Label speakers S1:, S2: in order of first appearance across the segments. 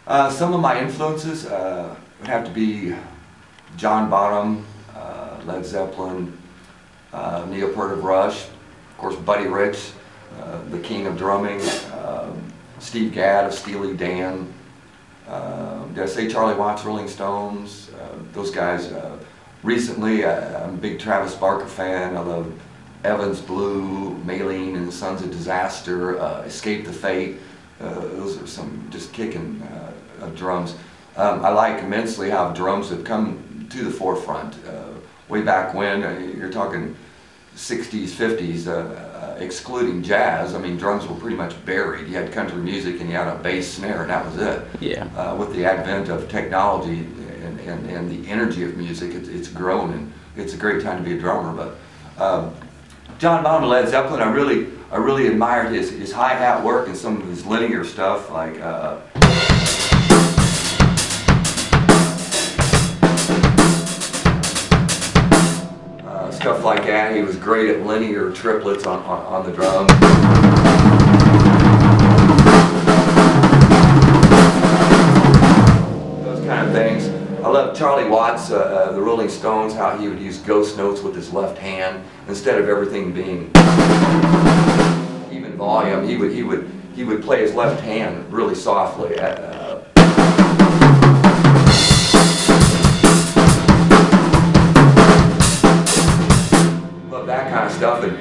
S1: Some of my influences would have to be John Bonham, Led Zepplin, Neil Peart of Rush, of course Buddy Rich, the king of drumming, Steve Gadd of Steely Dan, did I say Charlie Watts, Rolling Stones, those guys. Recently, I'm a big Travis Barker fan. I love Evans Blue, Maylene and the Sons of Disaster, Escape the Fate. Those are some just kicking drums. I like immensely how drums have come to the forefront. Way back when, you're talking 60s, 50s, excluding jazz. I mean, drums were pretty much buried. You had country music and you had a bass snare and that was it.
S2: Yeah.
S1: With the advent of technology and the energy of music, it's grown, and it's a great time to be a drummer. But John Bonham of Led Zepplin, I really admired his hi-hat work and some of his linear stuff, like stuff like that. He was great at linear triplets on the drums. Those kind of things. I love Charlie Watts, the Rolling Stones, how he would use ghost notes with his left hand instead of everything being even volume. He would play his left hand really softly. Love that kind of stuff. And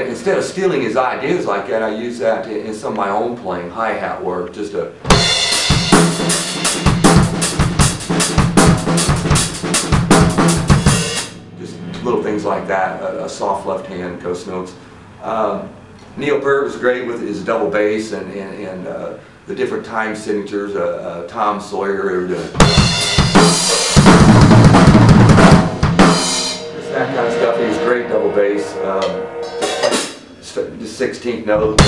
S1: instead of stealing his ideas like that, I use that in some of my own playing, hi-hat work, just to little things like that, a soft left hand, ghost notes. Neil Peart was great with his double bass and the different time signatures, Tom Sawyer, just that kind of stuff. He was great double bass, just 16th note.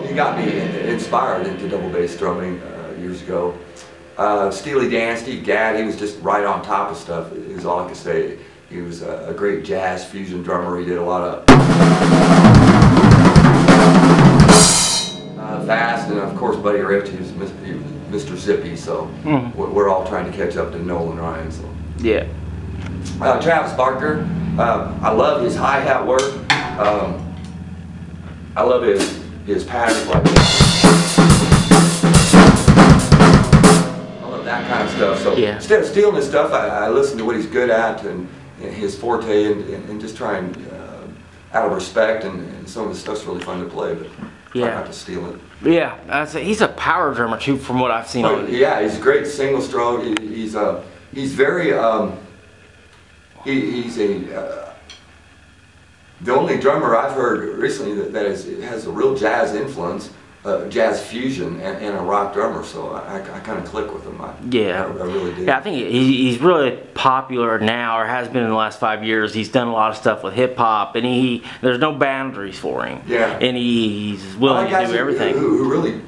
S1: He got me inspired into double bass drumming years ago. Steely Dan, Steve Gadd, he was just right on top of stuff, is all I can say. He was a great jazz fusion drummer. He did a lot of fast, and of course Buddy Rich, he was Mr. Zippy, so we're all trying to catch up to Nolan Ryan. So.
S2: Yeah.
S1: Travis Barker, I love his hi-hat work. I love his patterns like that kind of stuff. So
S2: yeah.
S1: Instead of stealing his stuff, I listen to what he's good at and his forte, and just try and out of respect, and some of his stuff's really fun to play, but try not to steal it.
S2: Yeah, he's a power drummer too, from what I've seen.
S1: Yeah, he's a great single stroke. He's very he's the only drummer I've heard recently that has a real jazz influence, jazz fusion, and a rock drummer. So I kind of click with him. I really do.
S2: Yeah, I think he's really popular now, or has been in the last 5 years. He's done a lot of stuff with hip hop, and there's no boundaries for him.
S1: Yeah.
S2: And he's willing to do everything.
S1: Who really,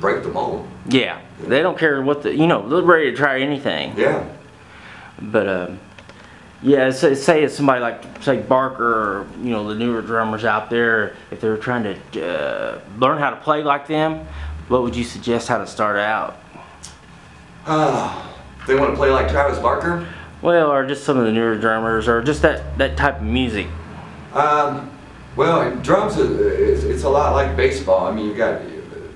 S1: break the mold.
S2: Yeah. They don't care what they're ready to try anything.
S1: Yeah.
S2: But yeah, say it's somebody like, say, Barker, or the newer drummers out there, if they're trying to learn how to play like them, what would you suggest how to start out?
S1: They want to play like Travis Barker?
S2: Well, or just some of the newer drummers, or just that type of music.
S1: Well, drums, it's a lot like baseball. I mean, you got,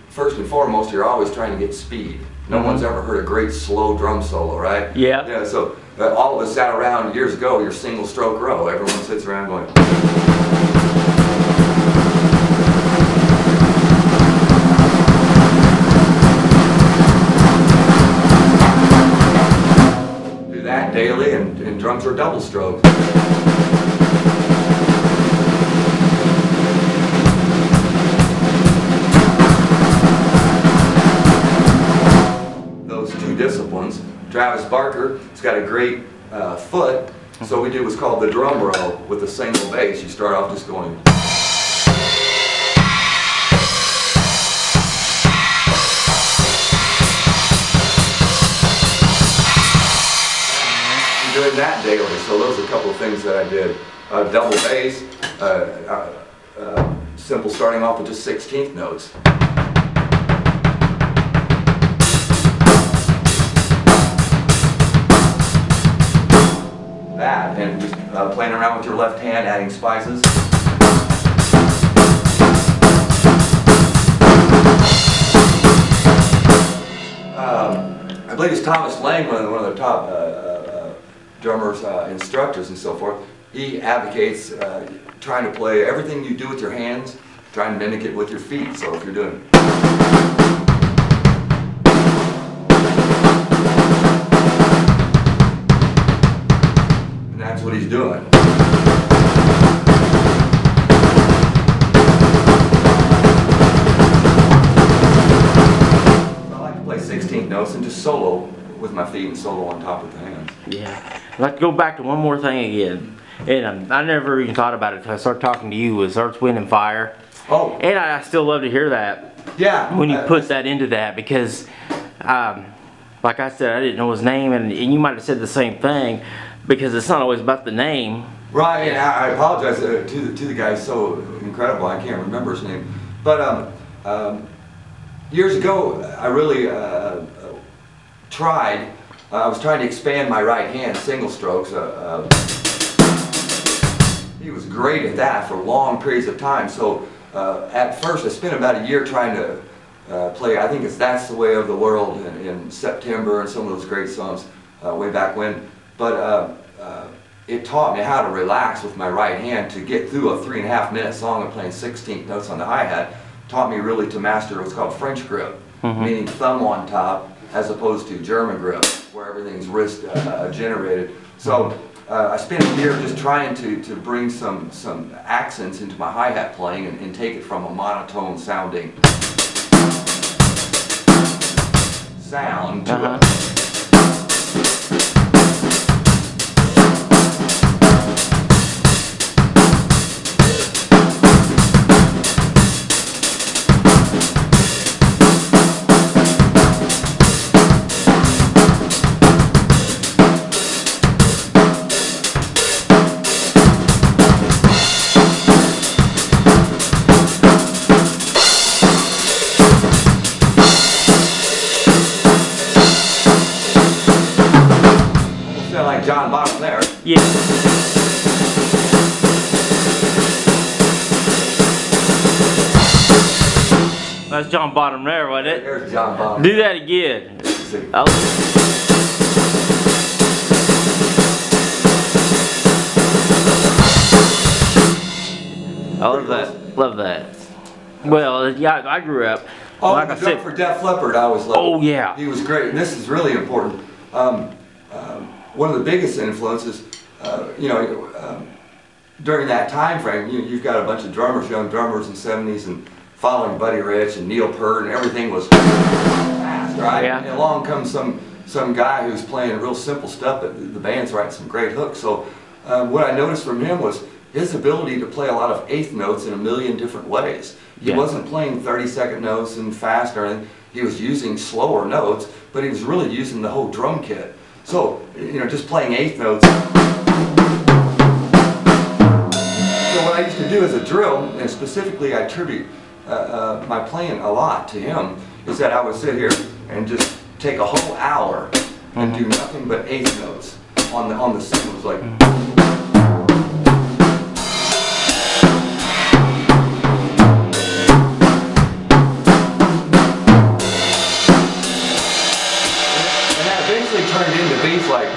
S1: first and foremost, you're always trying to get speed. No one's ever heard a great slow drum solo, right?
S2: Yeah.
S1: Yeah. So all of us sat around years ago, your single stroke row. Everyone sits around going. Do that daily, and drums are double strokes. Disciplines. Travis Barker has got a great foot, so we do what's called the drum roll with a single bass. You start off just going. I'm doing that daily, so those are a couple of things that I did double bass, simple starting off with just 16th notes. That, and just playing around with your left hand, adding spices. I believe it's Thomas Lang, one of the top drummers, instructors and so forth. He advocates trying to play everything you do with your hands, trying to mimic it with your feet. So if you're doing and that's what he's doing. I like to play 16th notes and just solo with my feet and solo on top of the hands.
S2: Yeah. I'd like to go back to one more thing again. And I never even thought about it until I started talking to you, was Earth, Wind, and Fire.
S1: Oh.
S2: And I still love to hear that.
S1: Yeah.
S2: When you put that into that, because, like I said, I didn't know his name, and you might have said the same thing, because it's not always about the name.
S1: Right, and I apologize to the guy, he's so incredible, I can't remember his name. But years ago, I really tried, I was trying to expand my right hand, single strokes. He was great at that for long periods of time. So at first, I spent about a year trying to play, I think it's That's the Way of the World in September and some of those great songs way back when. But it taught me how to relax with my right hand to get through a 3.5-minute song of playing 16th notes on the hi-hat. Taught me really to master what's called French grip, meaning thumb on top as opposed to German grip, where everything's wrist generated. So I spent a year just trying to bring some accents into my hi-hat playing and take it from a monotone sounding sound to John Bonham there.
S2: Yeah. That's John Bonham there, wasn't it?
S1: There's John Bonham.
S2: Do that again. I love that. Love that. Well, yeah, I grew up.
S1: Oh,
S2: like I said,
S1: for Def Leppard, I was loving.
S2: Oh yeah.
S1: He was great, and this is really important. One of the biggest influences, you know, during that time frame, you've got a bunch of drummers, young drummers in the 70s, and following Buddy Rich and Peart, and everything was fast, right?
S2: Yeah.
S1: And along comes some guy who's playing real simple stuff, but the band's writing some great hooks. So what I noticed from him was his ability to play a lot of eighth notes in a million different ways. He wasn't playing 30-second notes and fast or anything. He was using slower notes, but he was really using the whole drum kit. So, you know, just playing eighth notes. So what I used to do as a drill, and specifically I attribute my playing a lot to him, is that I would sit here and just take a whole hour and do nothing but eighth notes on the singles, like. Turned into beats like.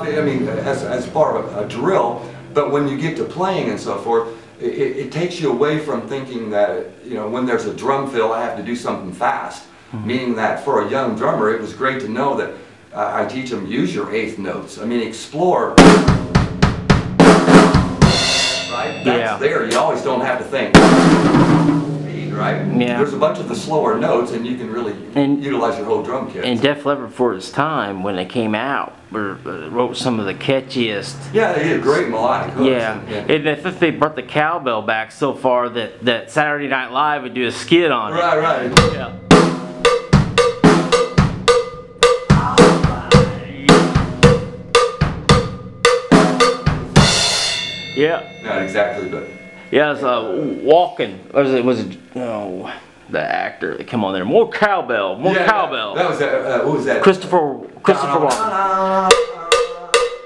S1: I mean, as part of a drill, but when you get to playing and so forth, it takes you away from thinking that, you know, when there's a drum fill, I have to do something fast. Meaning that for a young drummer, it was great to know that I teach them, use your eighth notes. I mean, explore. right?
S2: Yeah.
S1: That's there. You always don't have to think. Speed, right?
S2: Yeah.
S1: There's a bunch of the slower notes, and you can really utilize your whole drum kit.
S2: And Def Leppard, for its time when they came out, wrote some of the catchiest.
S1: Yeah, they had great melodic hooks.
S2: Yeah, and I think they brought the cowbell back so far that Saturday Night Live would do a skit on it.
S1: Right.
S2: Yeah. Yeah.
S1: Not exactly, but
S2: Yeah, it was Walken. Was it the actor that came on there? More cowbell, more cowbell.
S1: That was what was that?
S2: Christopher Walken.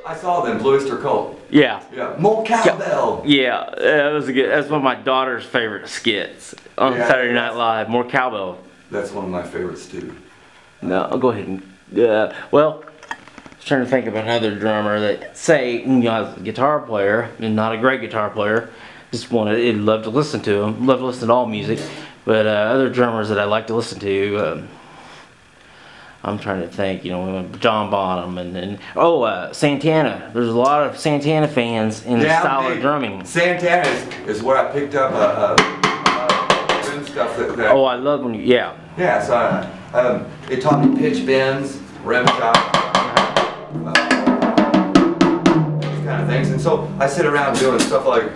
S1: I saw them, Blue Oyster Cult.
S2: Yeah.
S1: Yeah, more cowbell.
S2: Yeah, that was good. That's one of my daughter's favorite skits on Saturday Night Live. More cowbell.
S1: That's one of my favorites too.
S2: No, I'll go ahead and. Well, I was trying to think of another drummer that, say, as a guitar player, and not a great guitar player, just love to listen to him, love to listen to all music, but other drummers that I like to listen to, I'm trying to think, John Bonham and Santana. There's a lot of Santana fans in the style of drumming.
S1: Santana is where I picked up bend stuff that.
S2: Oh, I love when
S1: Yeah, so it taught me pitch bends, rim shot. These kind of things, and so I sit around doing stuff like